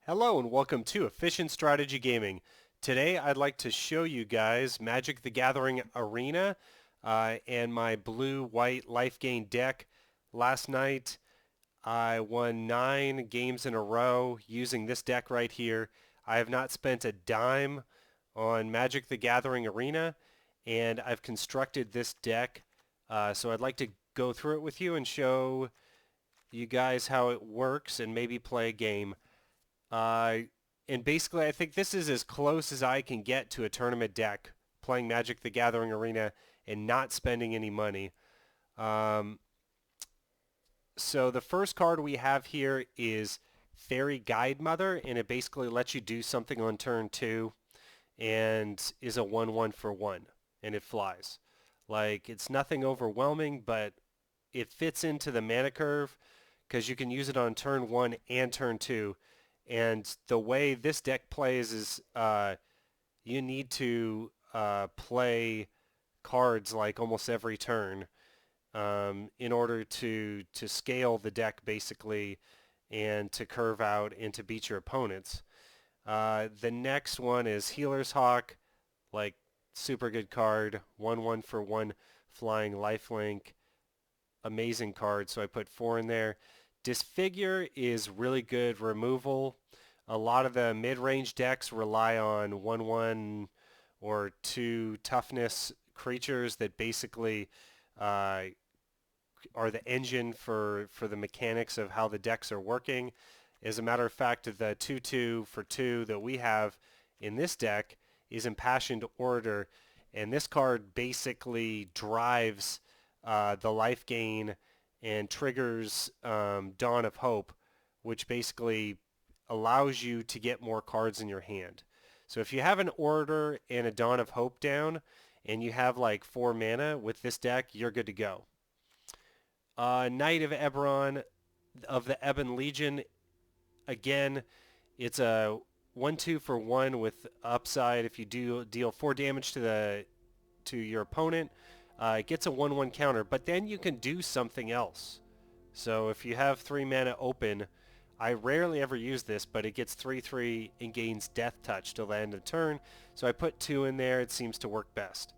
Hello and welcome to Efficient Strategy Gaming. Today I'd like to show you guys Magic the Gathering Arena and my blue-white life gain deck. Last night I won 9 games in a row using this deck right here. I have not spent a dime on Magic the Gathering Arena, and I've constructed this deck. So I'd like to go through it with you and show you guys how it works and maybe play a game. And basically, I think this is as close as I can get to a tournament deck, playing Magic the Gathering Arena and not spending any money. So the first card we have here is Faerie Guidemother, and it basically lets you do something on turn 2 and is a 1/1 for 1, and it flies. Like, it's nothing overwhelming, but it fits into the mana curve because you can use it on turn 1 and turn 2. And the way this deck plays is you need to play cards like almost every turn in order to scale the deck basically and to curve out and to beat your opponents. The next one is Healer's Hawk, like super good card, 1/1 for 1 flying lifelink, amazing card, so I put 4 in there. Disfigure is really good removal. A lot of the mid-range decks rely on 1/1 or 2 toughness creatures that basically are the engine for the mechanics of how the decks are working. As a matter of fact, the 2/2 for 2 that we have in this deck is Impassioned Orator, and this card basically drives the life gain and triggers Dawn of Hope, which basically allows you to get more cards in your hand. So if you have an Orator and a Dawn of Hope down, and you have like 4 mana with this deck, you're good to go. Knight of Ebon of the Ebon Legion, again, it's a 1/2 for 1 with upside. If you deal 4 damage to your opponent, it gets a 1/1 counter, but then you can do something else. So if you have 3 mana open, I rarely ever use this, but it gets 3/3 and gains Death Touch till the end of the turn. So I put 2 in there. It seems to work best.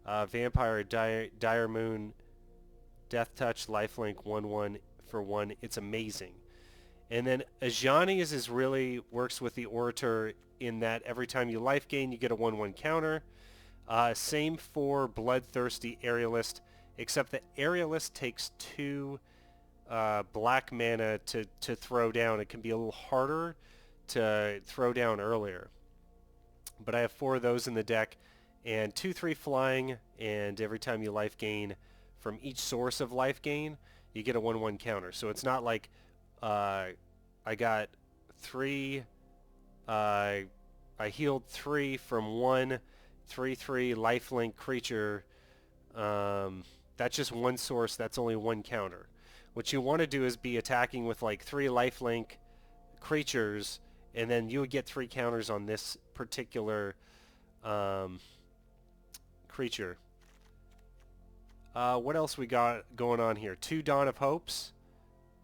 Vampire Dire Moon, Death Touch, lifelink, 1/1 for 1. It's amazing. And then Ajani is really works with the Orator in that every time you life gain, you get a 1/1 counter. Same for Bloodthirsty Aerialist, except that Aerialist takes 2 black mana to throw down. It can be a little harder to throw down earlier. But I have 4 of those in the deck, and 2/3 flying, and every time you life gain from each source of life gain, you get a 1/1 counter. So it's not like I got 3, I healed 3 from 1 3/3 lifelink creature. That's just one source. That's only 1 counter. What you want to do is be attacking with like 3 lifelink creatures, and then you would get 3 counters on this particular creature. What else we got going on here? 2 Dawn of Hopes.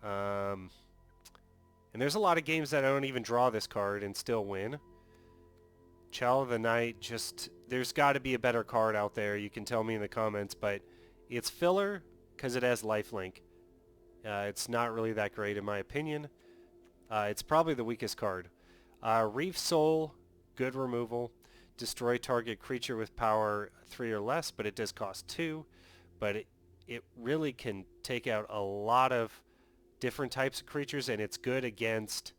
And there's a lot of games that I don't even draw this card and still win. Child of the Night, just, there's got to be a better card out there. You can tell me in the comments, but it's filler because it has lifelink. It's not really that great in my opinion. It's probably the weakest card. Reave Soul, good removal. Destroy target creature with power 3 or less, but it does cost 2. But it really can take out a lot of different types of creatures, and it's good against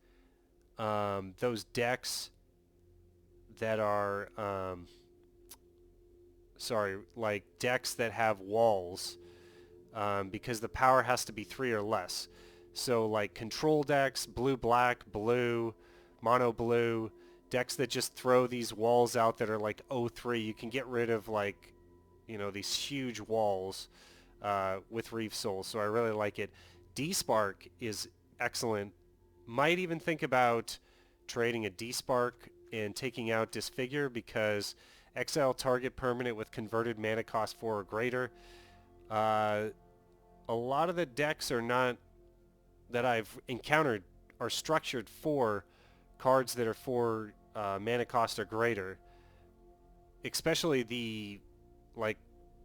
those decks that are, like decks that have walls, because the power has to be 3 or less. So like control decks, blue-black, blue, mono-blue, decks that just throw these walls out that are like 0/3, you can get rid of like, these huge walls with Reave Soul. So I really like it. Despark is excellent. Might even think about trading a Despark and taking out Disfigure, because exile target permanent with converted mana cost 4 or greater. A lot of the decks are not that I've encountered are structured for cards that are 4 mana cost or greater, especially the, like,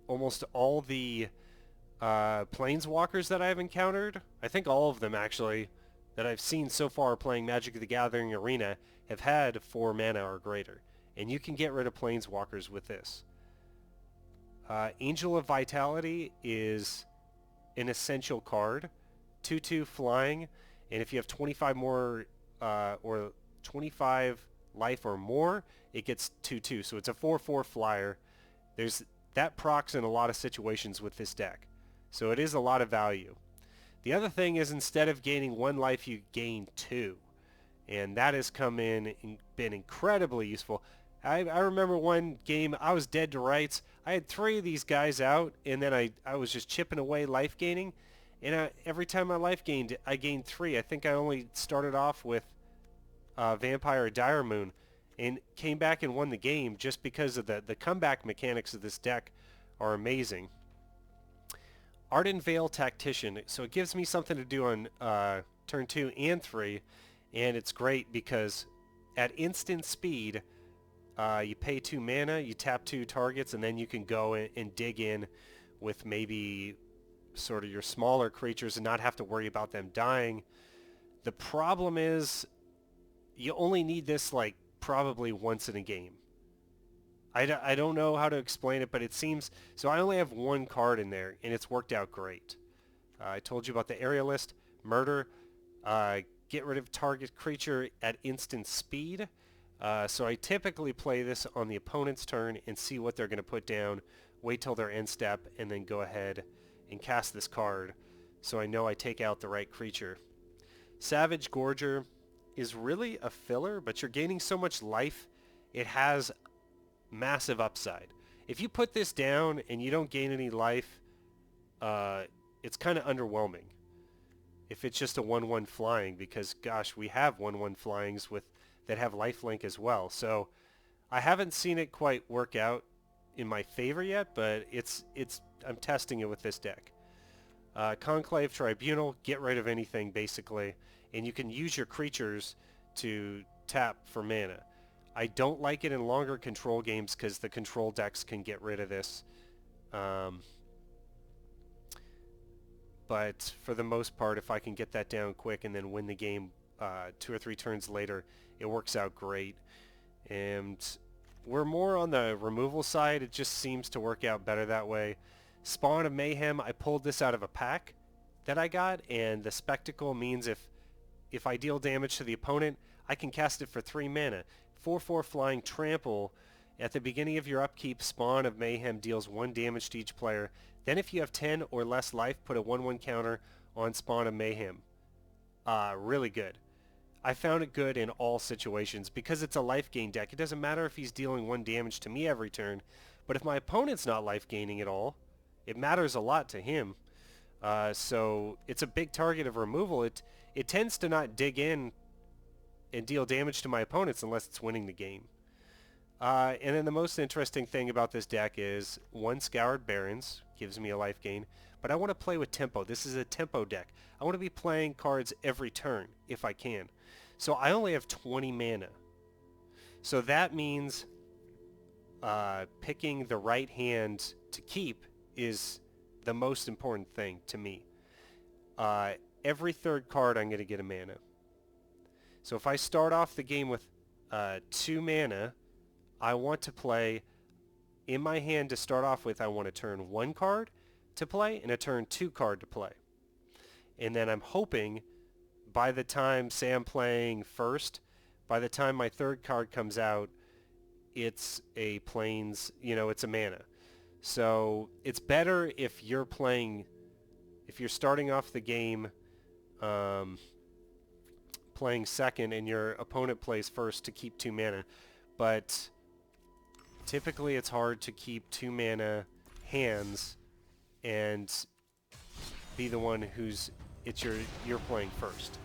almost all the planeswalkers that I've encountered, I think all of them actually, that I've seen so far playing Magic the Gathering Arena have had 4 mana or greater. And you can get rid of planeswalkers with this. Angel of Vitality is an essential card. 2/2 flying, and if you have 25 more or 25 life or more, it gets 2/2. So it's a 4/4 flyer. There's that procs in a lot of situations with this deck. So it is a lot of value. The other thing is, instead of gaining 1 life, you gain 2. And that has come in and been incredibly useful. I remember one game, I was dead to rights. I had 3 of these guys out, and then I was just chipping away life gaining. And every time I life gained, I gained 3. I think I only started off with Vampire or Dire Moon, and came back and won the game just because of the comeback mechanics of this deck are amazing. Ardenvale Tactician. So it gives me something to do on turn 2 and 3, and it's great because at instant speed, you pay 2 mana, you tap 2 targets, and then you can go and dig in with maybe sort of your smaller creatures and not have to worry about them dying. The problem is you only need this like probably once in a game. I don't know how to explain it, but it seems... So I only have 1 card in there, and it's worked out great. I told you about the Aerialist. Murder. Get rid of target creature at instant speed. So I typically play this on the opponent's turn and see what they're going to put down, wait till their end step, and then go ahead and cast this card so I know I take out the right creature. Savage Gorger is really a filler, but you're gaining so much life, it has massive upside. If you put this down and you don't gain any life, it's kind of underwhelming if it's just a 1/1 flying, because gosh, we have 1/1 flyings with that have lifelink as well. So I haven't seen it quite work out in my favor yet, but I'm testing it with this deck. Conclave Tribunal, get rid of anything basically, and you can use your creatures to tap for mana. I don't like it in longer control games because the control decks can get rid of this. But for the most part, if I can get that down quick and then win the game 2 or 3 turns later, it works out great. And we're more on the removal side. It just seems to work out better that way. Spawn of Mayhem, I pulled this out of a pack that I got, and the spectacle means if I deal damage to the opponent, I can cast it for 3 mana. 4/4 flying trample. At the beginning of your upkeep, Spawn of Mayhem deals 1 damage to each player. Then if you have 10 or less life, put a 1/1 counter on Spawn of Mayhem. Really good. I found it good in all situations because it's a life gain deck. It doesn't matter if he's dealing 1 damage to me every turn, but if my opponent's not life gaining at all, it matters a lot to him. So it's a big target of removal. It tends to not dig in and deal damage to my opponents unless it's winning the game. And then the most interesting thing about this deck is 1 Scoured Barrens gives me a life gain, but I want to play with tempo. This is a tempo deck. I want to be playing cards every turn if I can. So I only have 20 mana. So that means picking the right hand to keep is the most important thing to me. Every 3rd card I'm going to get a mana. So if I start off the game with 2 mana, I want to play, in my hand to start off with, I want a turn 1 card to play and a turn 2 card to play. And then I'm hoping by the time, say I'm playing first, by the time my 3rd card comes out, it's a plains, it's a mana. So it's better if you're starting off the game playing second and your opponent plays first to keep 2 mana. But typically it's hard to keep 2 mana hands and be the one you're playing first.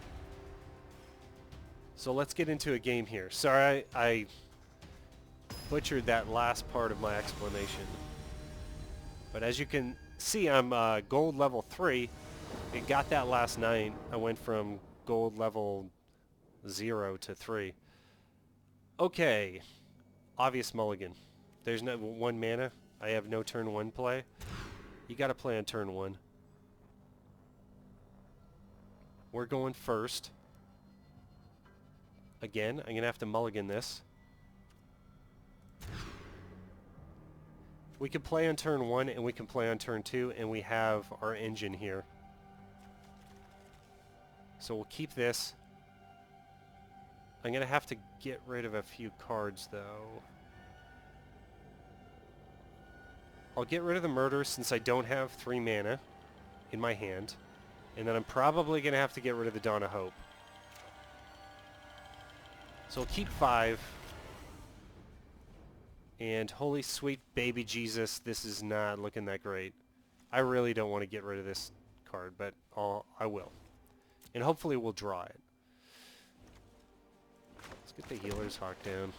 So let's get into a game here. Sorry, I butchered that last part of my explanation. But as you can see, I'm gold level 3. I got that last night. I went from gold level 0 to 3. Okay. Obvious mulligan. There's no 1 mana. I have no turn 1 play. You gotta play on turn 1. We're going first. Again, I'm gonna have to mulligan this. We can play on turn 1 and we can play on turn 2, and we have our engine here. So we'll keep this. I'm gonna have to get rid of a few cards though. I'll get rid of the murder since I don't have 3 mana in my hand. And then I'm probably gonna have to get rid of the Dawn of Hope. So I'll keep 5. And holy sweet baby Jesus, this is not looking that great. I really don't want to get rid of this card, but I will. And hopefully we'll draw it. Let's get the Healer's Hawk down.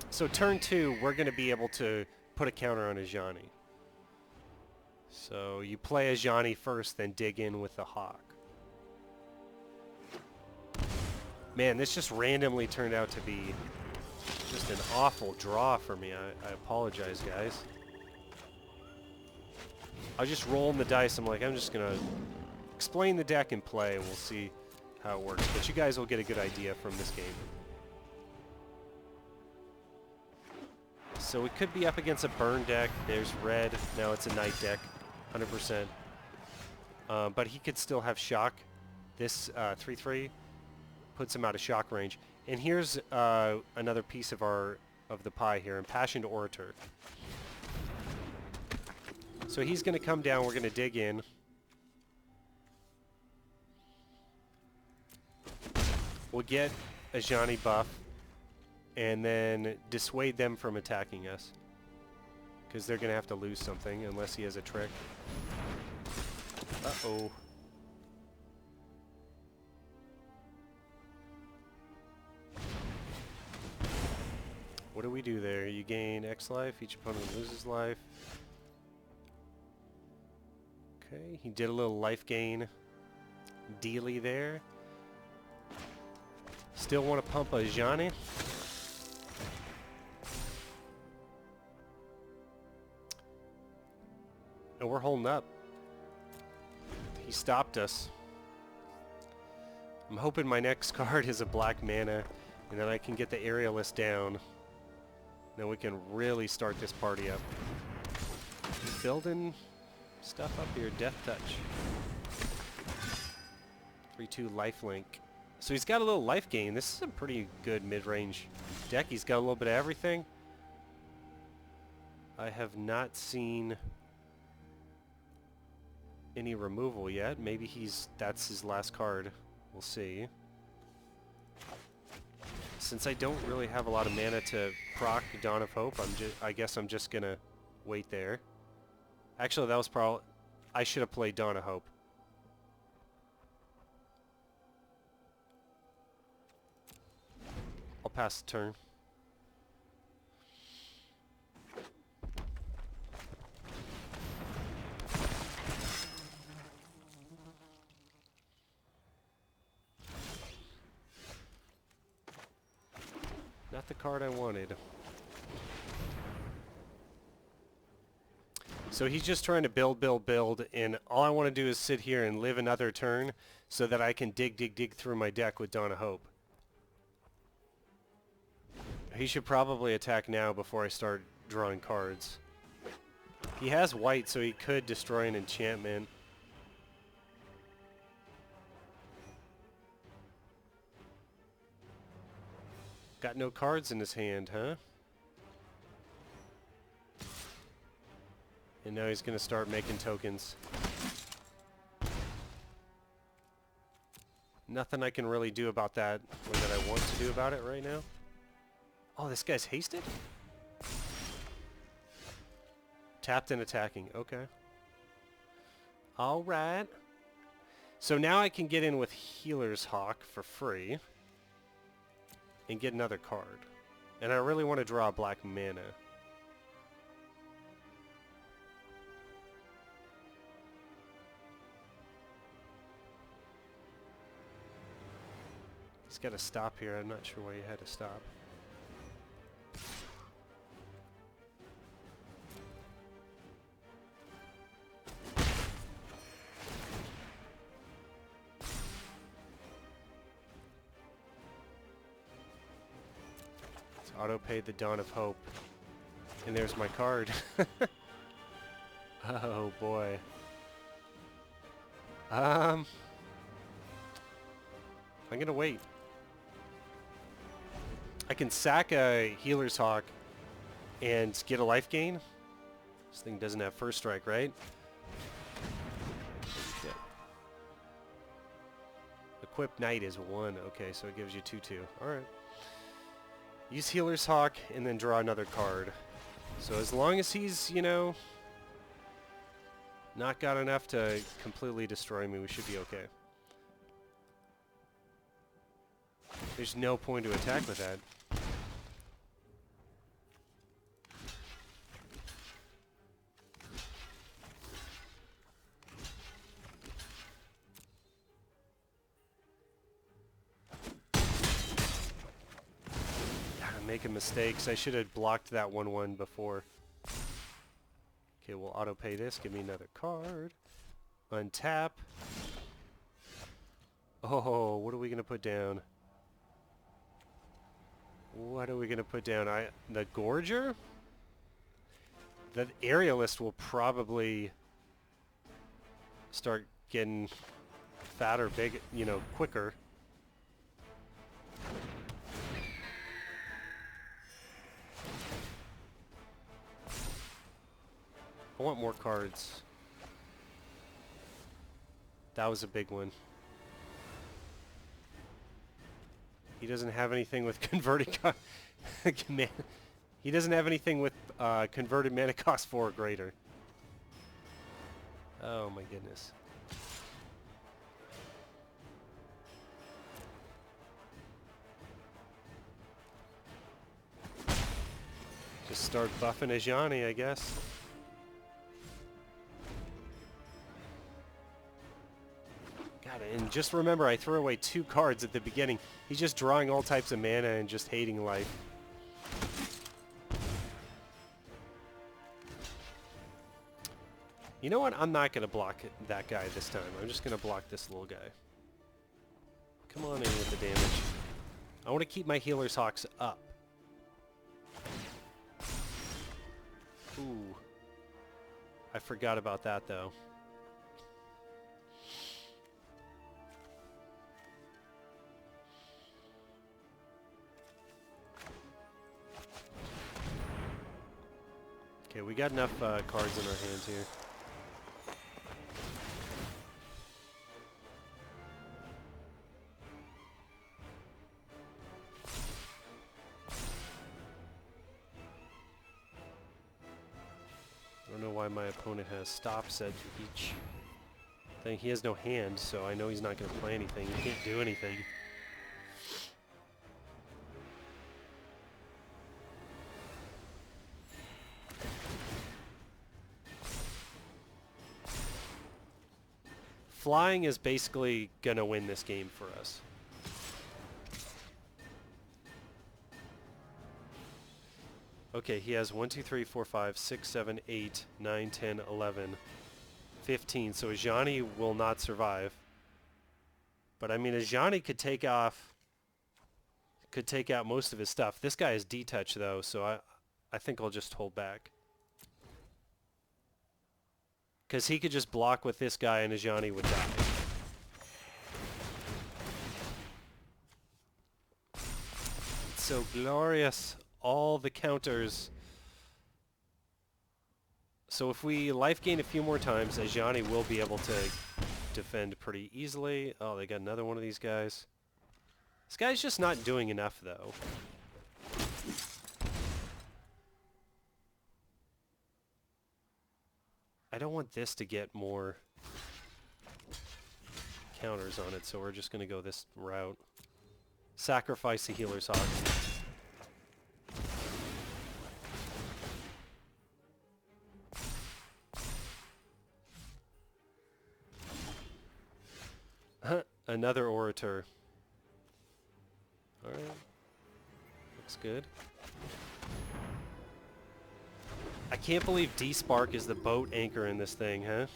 So turn 2, we're going to be able to put a counter on Ajani. So you play Ajani first, then dig in with the Hawk. Man, this just randomly turned out to be just an awful draw for me. I apologize, guys. I was just rolling the dice. I'm like, I'm just going to explain the deck and play, and we'll see how it works. But you guys will get a good idea from this game. So we could be up against a burn deck. There's red. Now it's a night deck, 100%. But he could still have shock. This 3/3 puts him out of shock range. And here's another piece of the pie here, Impassioned Orator. So he's going to come down. We're going to dig in. We'll get a Ajani buff, and then dissuade them from attacking us, because they're going to have to lose something unless he has a trick. Uh-oh. What do we do there? You gain X life, each opponent loses life. Okay, he did a little life gain dealy there. Still want to pump a Ajani. And we're holding up. He stopped us. I'm hoping my next card is a black mana, and then I can get the Aerialist down. Then we can really start this party up. Building stuff up here. Death Touch. 3/2 lifelink. So he's got a little life gain. This is a pretty good mid-range deck. He's got a little bit of everything. I have not seen any removal yet. Maybe that's his last card. We'll see. Since I don't really have a lot of mana to proc Dawn of Hope, I guess I'm just gonna wait there. Actually, that was probably... I should have played Dawn of Hope. I'll pass the turn. Not the card I wanted. So he's just trying to build, and all I want to do is sit here and live another turn so that I can dig through my deck with Dawn of Hope. He should probably attack now before I start drawing cards. He has white, so he could destroy an enchantment. Got no cards in his hand, huh? And now he's going to start making tokens. Nothing I can really do about that, or that I want to do about it right now. Oh, this guy's hasted? Tapped and attacking. Okay. Alright. So now I can get in with Healer's Hawk for free. And get another card. And I really want to draw a black mana. He's got to stop here. I'm not sure why he had to stop. Auto-pay the Dawn of Hope. And there's my card. Oh boy. I'm gonna wait. I can sack a Healer's Hawk and get a life gain. This thing doesn't have first strike, right? Yeah. Equip Knight is 1. Okay, so it gives you 2/2. Alright. Use Healer's Hawk and then draw another card. So as long as he's, you know, not got enough to completely destroy me, we should be okay. There's no point to attack with that. I'm making mistakes. I should have blocked that 1/1 before. Okay, we'll auto-pay this. Give me another card. Untap. Oh, what are we going to put down? What are we going to put down? The Gorger? The Aerialist will probably start getting fat or big, you know, quicker. I want more cards. That was a big one. He doesn't have anything with converted he doesn't have anything with converted mana cost 4 or greater. Oh my goodness. Just start buffing Ajani, I guess. And just remember, I threw away 2 cards at the beginning. He's just drawing all types of mana and just hating life. You know what? I'm not going to block that guy this time. I'm just going to block this little guy. Come on in with the damage. I want to keep my Healer's Hawks up. Ooh. I forgot about that, though. Okay, we got enough cards in our hands here. I don't know why my opponent has stops at each thing. He has no hand, so I know he's not going to play anything. He can't do anything. Flying is basically going to win this game for us. Okay, he has 1, 2, 3, 4, 5, 6, 7, 8, 9, 10, 11, 15. So Ajani will not survive. But I mean, Ajani could take out most of his stuff. This guy is D-touch though, so I think I'll just hold back. Because he could just block with this guy and Ajani would die. It's so glorious. All the counters. So if we life gain a few more times, Ajani will be able to defend pretty easily. Oh, they got another one of these guys. This guy's just not doing enough, though. I don't want this to get more counters on it, so we're just going to go this route. Sacrifice the Healer's Hawk. Another Orator. Looks good. I can't believe Despark is the boat anchor in this thing, huh?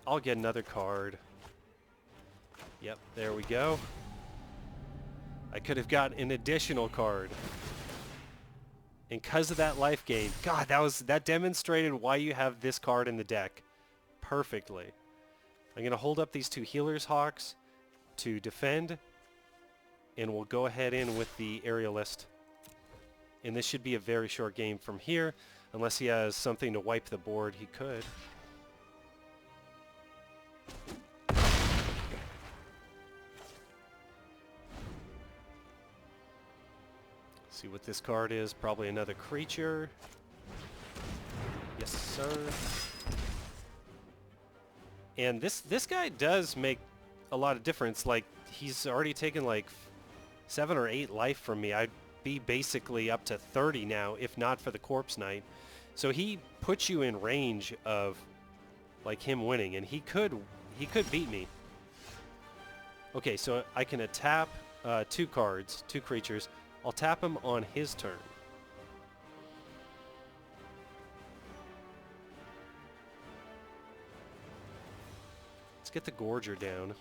I'll get another card. Yep, there we go. I could have got an additional card. And because of that life gain, God, that demonstrated why you have this card in the deck perfectly. I'm going to hold up these two Healer's Hawks to defend, and we'll go ahead in with the Aerialist. And this should be a very short game from here, unless he has something to wipe the board. He could. See what this card is. Probably another creature. Yes, sir. And this guy does make a lot of difference. Like, he's already taken like 7 or 8 life from me. I'd be basically up to 30 now, if not for the Corpse Knight. So he puts you in range of like him winning, and he could beat me. Okay, so I can tap 2 cards, 2 creatures. I'll tap him on his turn. Let's get the Gorger down.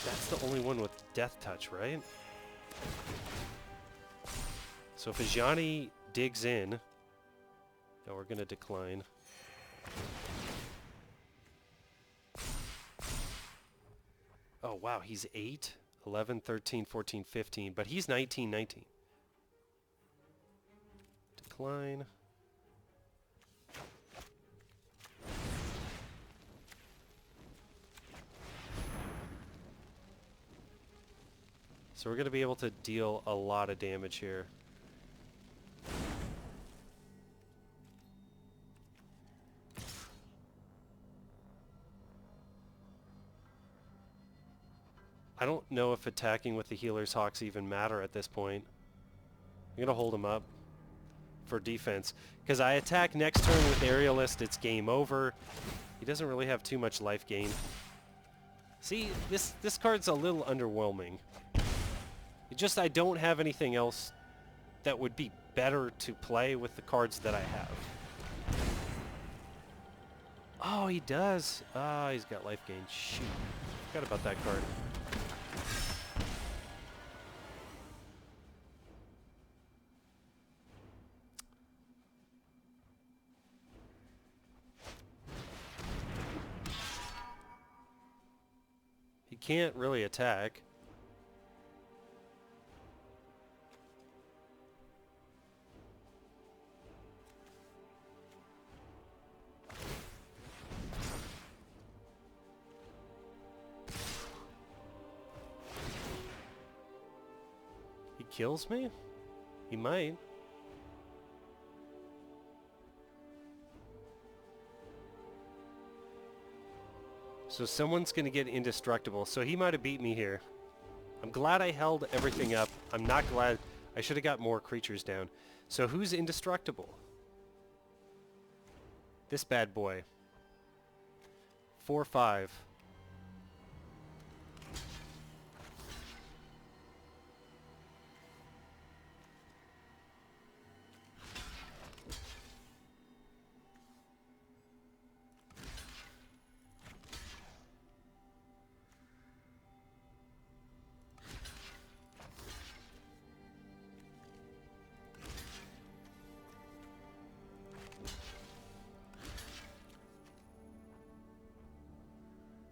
That's the only one with Death Touch, right? So if Ajani digs in, now we're going to decline. Oh, wow, he's 8, 11, 13, 14, 15, but he's 19, 19. Decline. So we're going to be able to deal a lot of damage here. I don't know if attacking with the Healer's Hawks even matter at this point. I'm going to hold him up for defense. Because I attack next turn with Aerialist, it's game over. He doesn't really have too much life gain. See, this card's a little underwhelming. I don't have anything else that would be better to play with the cards that I have. Oh, he does. Ah, he's got life gain. Shoot. Forgot about that card. He can't really attack. Kills me? He might. So someone's going to get indestructible. So he might have beat me here. I'm glad I held everything up. I'm not glad. I should have got more creatures down. So who's indestructible? This bad boy. 4/5.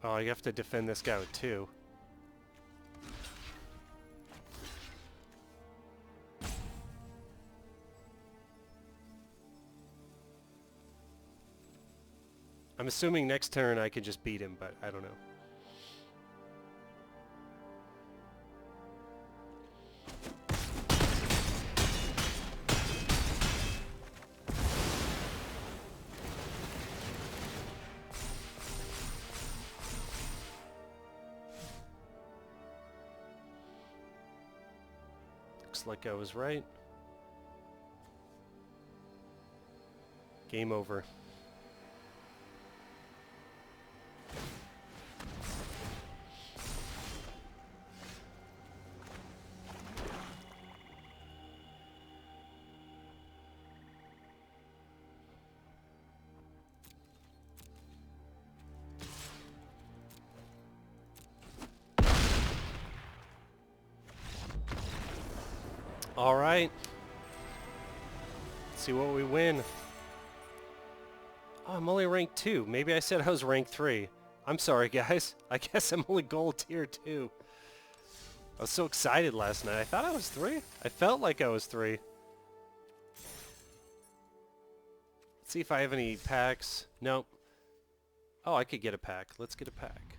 Oh, you have to defend this guy with 2. I'm assuming next turn I can just beat him, but I don't know. Looks like I was right. Game over. All right. Let's see what we win. Oh, I'm only ranked 2. Maybe I said I was ranked 3. I'm sorry, guys. I guess I'm only gold tier 2. I was so excited last night. I thought I was 3. I felt like I was 3. Let's see if I have any packs. Nope. Oh, I could get a pack. Let's get a pack.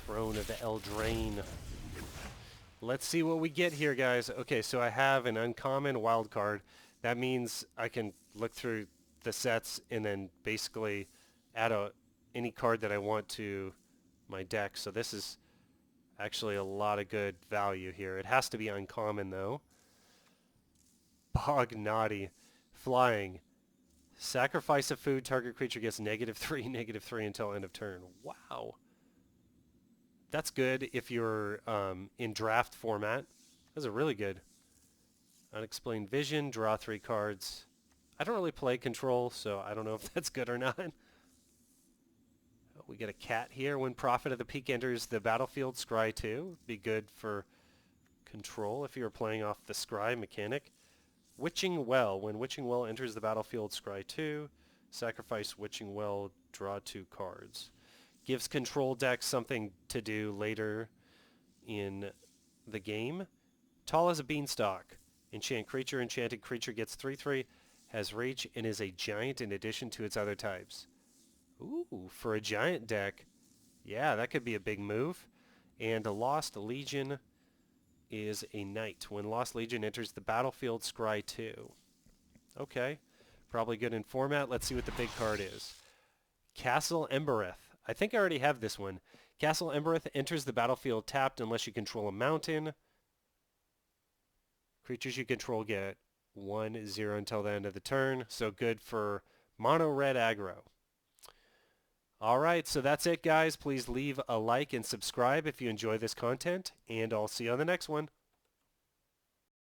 Throne of Eldraine. Let's see what we get here, guys. Okay, so I have an uncommon wild card. That means I can look through the sets and then basically add any card that I want to my deck. So this is actually a lot of good value here. It has to be uncommon, though. Bog Naughty. Flying. Sacrifice a food. Target creature gets -3/-3 until end of turn. Wow. That's good if you're in draft format. Those are really good. Unexplained Vision, draw 3 cards. I don't really play Control, so I don't know if that's good or not. We get a cat here. When Prophet of the Peak enters the battlefield, scry 2. Be good for Control if you're playing off the scry mechanic. Witching Well. When Witching Well enters the battlefield, scry 2. Sacrifice Witching Well, draw 2 cards. Gives Control decks something to do later in the game. Tall as a Beanstalk. Enchant creature. Enchanted creature gets 3/3, has reach, and is a giant in addition to its other types. Ooh, for a giant deck. Yeah, that could be a big move. And a Lost Legion is a knight. When Lost Legion enters the battlefield, scry 2. Okay, probably good in format. Let's see what the big card is. Castle Embereth. I think I already have this one. Castle Embereth enters the battlefield tapped unless you control a mountain. Creatures you control get 1/0 until the end of the turn. So good for mono red aggro. All right, so that's it, guys. Please leave a like and subscribe if you enjoy this content, and I'll see you on the next one.